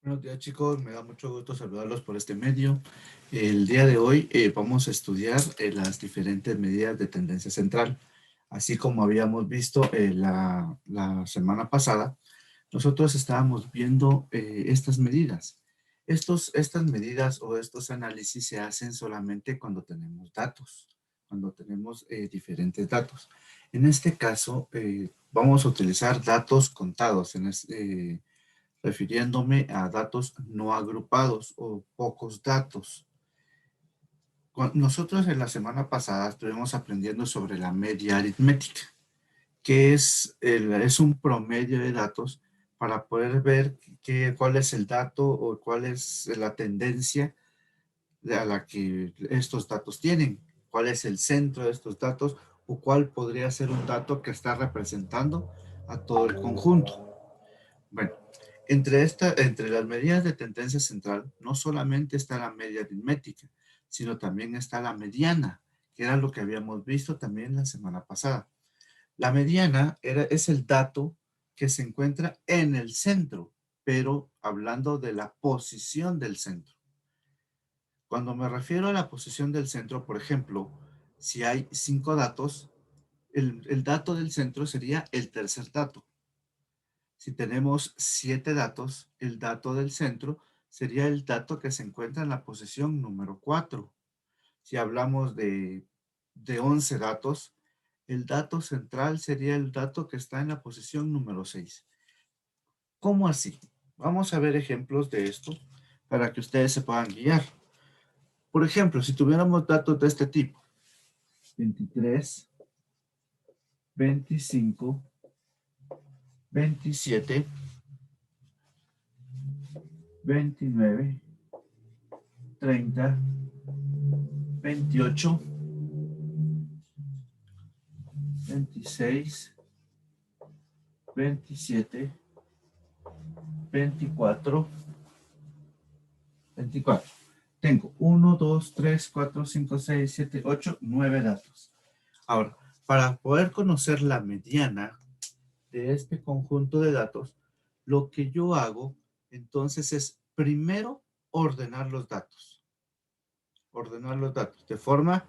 Buenos días chicos, me da mucho gusto saludarlos por este medio. El día de hoy vamos a estudiar las diferentes medidas de tendencia central. Así como habíamos visto la semana pasada, nosotros estábamos viendo estas medidas. Estas medidas o estos análisis se hacen solamente cuando tenemos datos, cuando tenemos diferentes datos. En este caso, vamos a utilizar datos contados, refiriéndome a datos no agrupados o pocos datos. Nosotros en la semana pasada estuvimos aprendiendo sobre la media aritmética, que es un promedio de datos para poder ver cuál es el dato o cuál es la tendencia a la que estos datos tienen, cuál es el centro de estos datos o cuál podría ser un dato que está representando a todo el conjunto. Bueno, entre las medidas de tendencia central, no solamente está la media aritmética, sino también está la mediana, que era lo que habíamos visto también la semana pasada. La mediana es el dato que se encuentra en el centro, pero hablando de la posición del centro. Cuando me refiero a la posición del centro, por ejemplo, si hay 5 datos, el dato del centro sería el tercer dato. Si tenemos 7 datos, el dato del centro sería el dato que se encuentra en la posición número 4. Si hablamos de 11 datos, el dato central sería el dato que está en la posición número 6. ¿Cómo así? Vamos a ver ejemplos de esto para que ustedes se puedan guiar. Por ejemplo, si tuviéramos datos de este tipo, 23, 25, 27, 29, 30, 28, 26, 27, 24, 24. Tengo 1, 2, 3, 4, 5, 6, 7, 8, 9 datos. Ahora, para poder conocer la mediana de este conjunto de datos, lo que yo hago entonces es primero ordenar los datos. Ordenar los datos de forma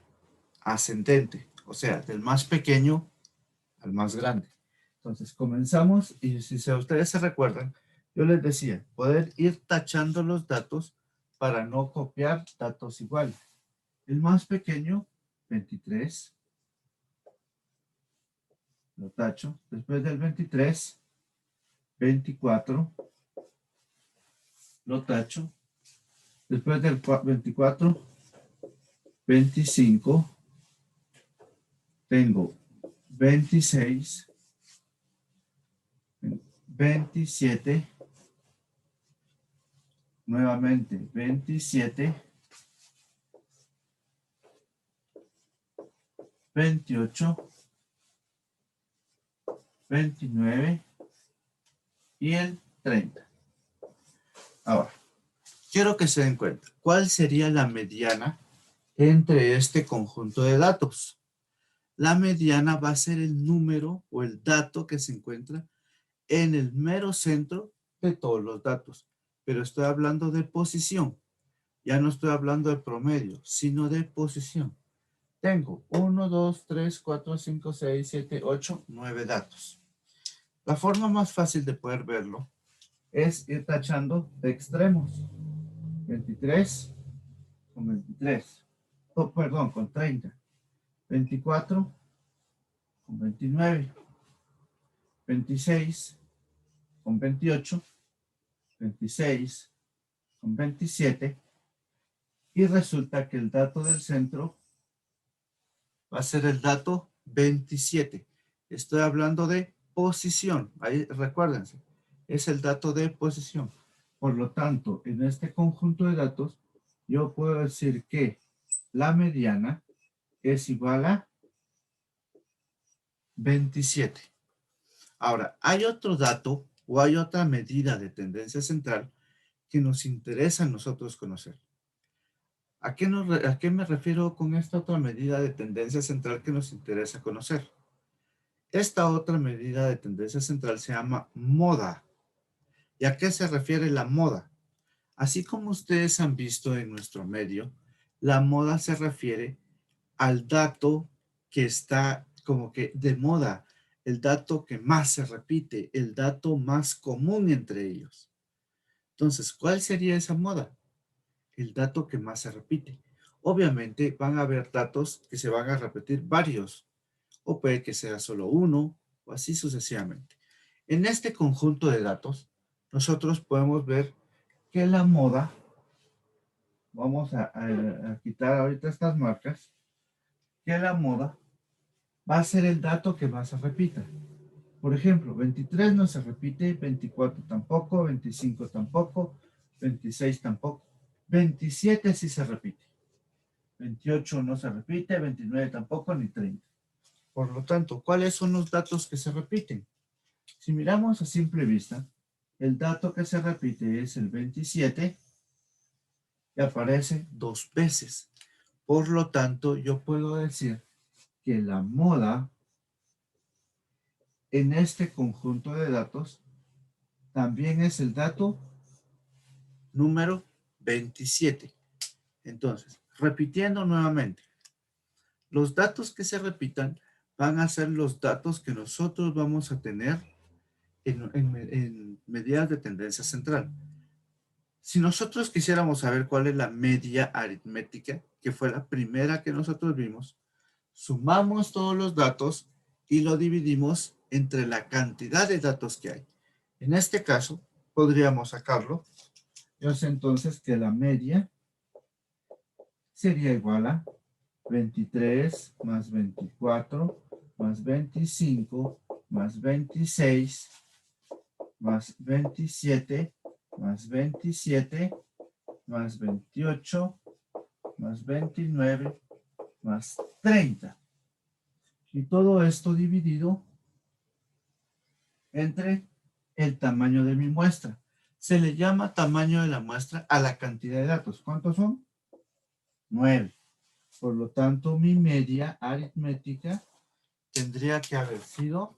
ascendente, o sea, del más pequeño al más grande. Entonces comenzamos y si ustedes se recuerdan, yo les decía, poder ir tachando los datos para no copiar datos iguales. El más pequeño, 23, lo tacho. Después del 23, 24, lo tacho. Después del 24, 25, tengo 26, 27, nuevamente 27, 28, 29 y el 30. Ahora, quiero que se den cuenta, ¿cuál sería la mediana entre este conjunto de datos? La mediana va a ser el número o el dato que se encuentra en el mero centro de todos los datos. Pero estoy hablando de posición. Ya no estoy hablando de promedio, sino de posición. Tengo 1, 2, 3, 4, 5, 6, 7, 8, 9 datos. La forma más fácil de poder verlo es ir tachando de extremos. 23 con 23. Oh, perdón, con 30. 24 con 29. 26 con 28. 26 con 27. Y resulta que el dato del centro va a ser el dato 27. Estoy hablando de posición. Ahí recuérdense, es el dato de posición. Por lo tanto, en este conjunto de datos, yo puedo decir que la mediana es igual a 27. Ahora, hay otro dato o hay otra medida de tendencia central que nos interesa a nosotros conocer. ¿A qué me refiero con esta otra medida de tendencia central que nos interesa conocer? Esta otra medida de tendencia central se llama moda. ¿Y a qué se refiere la moda? Así como ustedes han visto en nuestro medio, la moda se refiere al dato que está como que de moda, el dato que más se repite, el dato más común entre ellos. Entonces, ¿cuál sería esa moda? El dato que más se repite. Obviamente van a haber datos que se van a repetir varios, o puede que sea solo uno, o así sucesivamente. En este conjunto de datos, nosotros podemos ver que la moda, vamos a quitar ahorita estas marcas, que la moda va a ser el dato que más se repita. Por ejemplo, 23 no se repite, 24 tampoco, 25 tampoco, 26 tampoco, 27 sí se repite, 28 no se repite, 29 tampoco, ni 30. Por lo tanto, ¿cuáles son los datos que se repiten? Si miramos a simple vista, el dato que se repite es el 27 y aparece 2 veces. Por lo tanto, yo puedo decir que la moda en este conjunto de datos también es el dato número 27. Entonces, repitiendo nuevamente, los datos que se repitan van a ser los datos que nosotros vamos a tener en medidas de tendencia central. Si nosotros quisiéramos saber cuál es la media aritmética, que fue la primera que nosotros vimos, sumamos todos los datos y lo dividimos entre la cantidad de datos que hay. En este caso, podríamos sacarlo. Yo sé entonces que la media sería igual a 23 más 24 más 25 más 26 más 27 más 27 más 28 más 29 más 30. Y todo esto dividido entre el tamaño de mi muestra. Se le llama tamaño de la muestra a la cantidad de datos. ¿Cuántos son? 9. Por lo tanto, mi media aritmética tendría que haber sido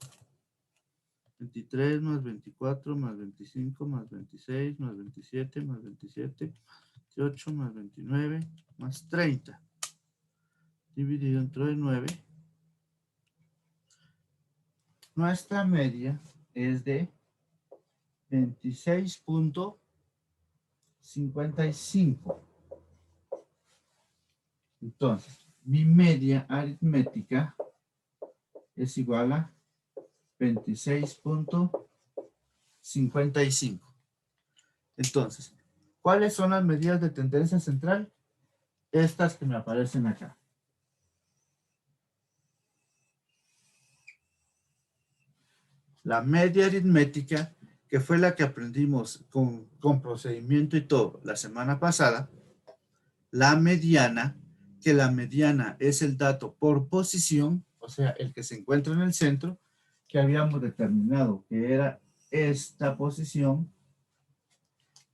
23 más 24 más 25 más 26 más 27 más 27, 28 más 29 más 30. Dividido entre 9. Nuestra media es de 26.55. Entonces, mi media aritmética es igual a 26.55. Entonces, ¿cuáles son las medidas de tendencia central? Estas que me aparecen acá. La media aritmética, que fue la que aprendimos con procedimiento y todo la semana pasada. La mediana, que la mediana es el dato por posición, o sea, el que se encuentra en el centro, que habíamos determinado que era esta posición.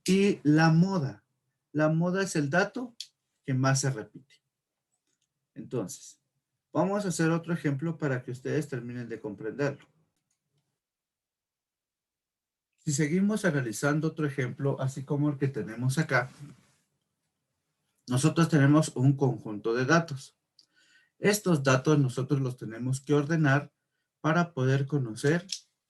Y la moda. La moda es el dato que más se repite. Entonces, vamos a hacer otro ejemplo para que ustedes terminen de comprenderlo. Si seguimos analizando otro ejemplo, así como el que tenemos acá, nosotros tenemos un conjunto de datos. Estos datos nosotros los tenemos que ordenar para poder conocer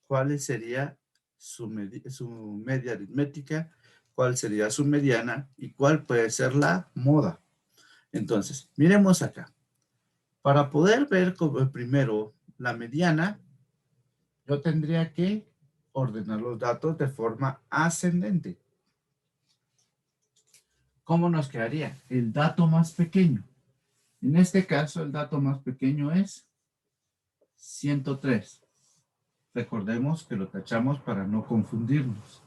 cuál sería su media aritmética, cuál sería su mediana y cuál puede ser la moda. Entonces, miremos acá. Para poder ver primero la mediana, yo tendría que ordenar los datos de forma ascendente. ¿Cómo nos quedaría? El dato más pequeño. En este caso, el dato más pequeño es 103. Recordemos que lo tachamos para no confundirnos.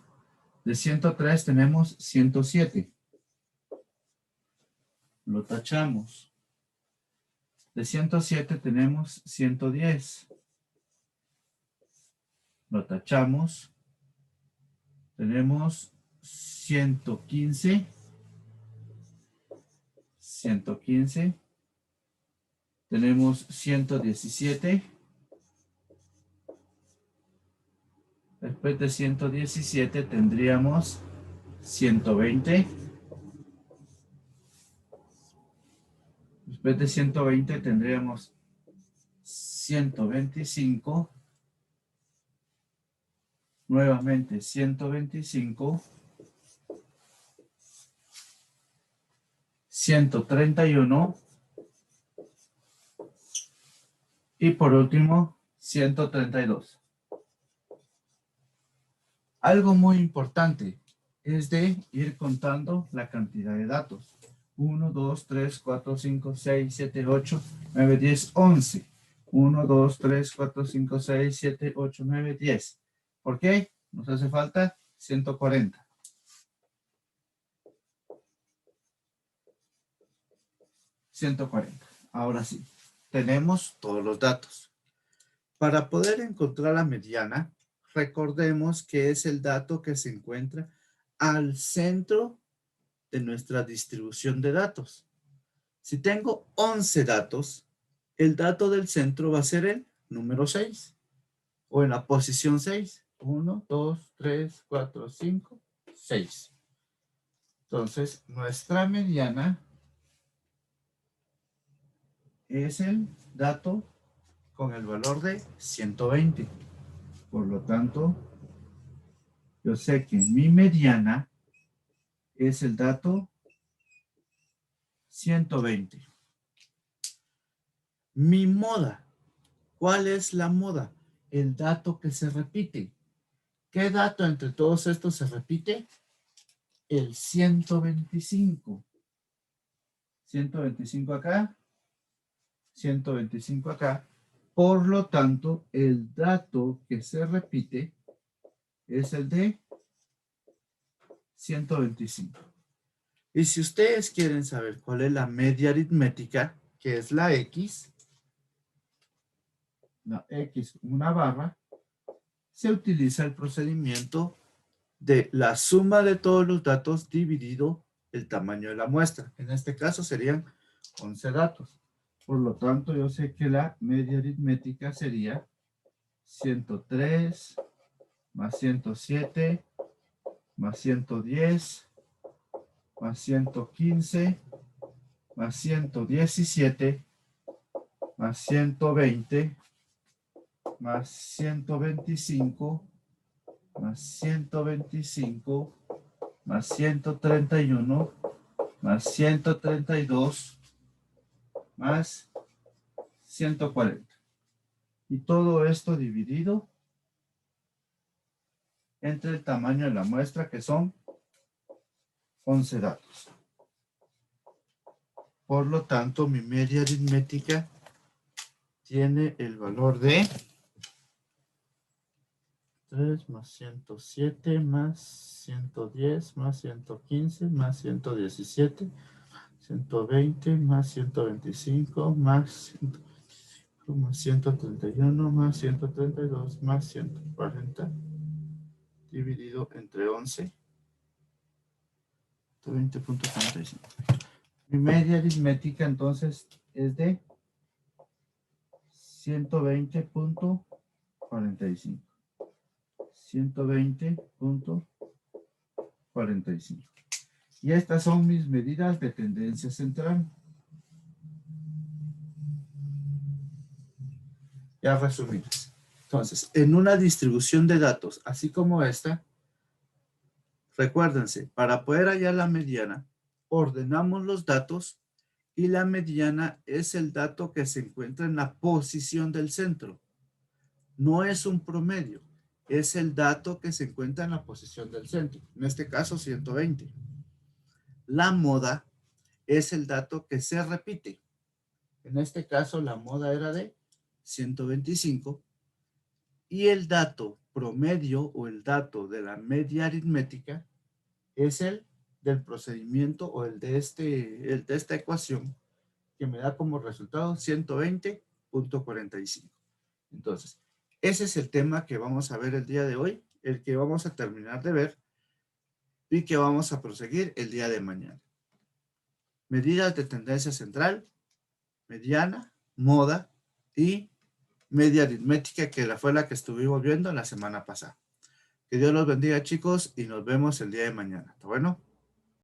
De 103 tenemos 107. Lo tachamos. De 107 tenemos 110. Lo tachamos. Tenemos 115. 115. Tenemos 117. Después de 117 tendríamos 120. Después de 120 tendríamos 125. Nuevamente 125. 131. Y por último, 132. Algo muy importante es de ir contando la cantidad de datos. 1, 2, 3, 4, 5, 6, 7, 8, 9, 10, 11. 1, 2, 3, 4, 5, 6, 7, 8, 9, 10. ¿Por qué? Nos hace falta 140. Ahora sí, tenemos todos los datos. Para poder encontrar la mediana, recordemos que es el dato que se encuentra al centro de nuestra distribución de datos. Si tengo 11 datos, el dato del centro va a ser el número 6 o en la posición 6. 1, 2, 3, 4, 5, 6. Entonces, nuestra mediana es el dato con el valor de 120. Por lo tanto, yo sé que mi mediana es el dato 120. Mi moda. ¿Cuál es la moda? El dato que se repite. ¿Qué dato entre todos estos se repite? El 125. 125 acá. 125 acá. Por lo tanto, el dato que se repite es el de 125. Y si ustedes quieren saber cuál es la media aritmética, que es la X, una barra, se utiliza el procedimiento de la suma de todos los datos dividido el tamaño de la muestra. En este caso serían 11 datos. Por lo tanto, yo sé que la media aritmética sería 103 más 107 más 110 más 115 más 117 más 120 más 125 más 125 más 131 más 132 más 140. Y todo esto dividido entre el tamaño de la muestra, que son 11 datos. Por lo tanto, mi media aritmética tiene el valor de 3 más 107 más 110 más 115 más 117, 120 más 125 más 131 más 132 más 140 dividido entre 11, 20.45. Mi media aritmética entonces es de 120.45. 120.45. Y estas son mis medidas de tendencia central. Ya resumidas. Entonces, en una distribución de datos, así como esta, recuérdense, para poder hallar la mediana, ordenamos los datos y la mediana es el dato que se encuentra en la posición del centro. No es un promedio, es el dato que se encuentra en la posición del centro. En este caso, 120. La moda es el dato que se repite. En este caso, la moda era de 125. Y el dato promedio o el dato de la media aritmética es el del procedimiento o el de esta ecuación que me da como resultado 120.45. Entonces, ese es el tema que vamos a ver el día de hoy, el que vamos a terminar de ver y que vamos a proseguir el día de mañana. Medidas de tendencia central, mediana, moda y media aritmética, que fue la que estuvimos viendo la semana pasada. Que Dios los bendiga, chicos, y nos vemos el día de mañana. ¿Está bueno?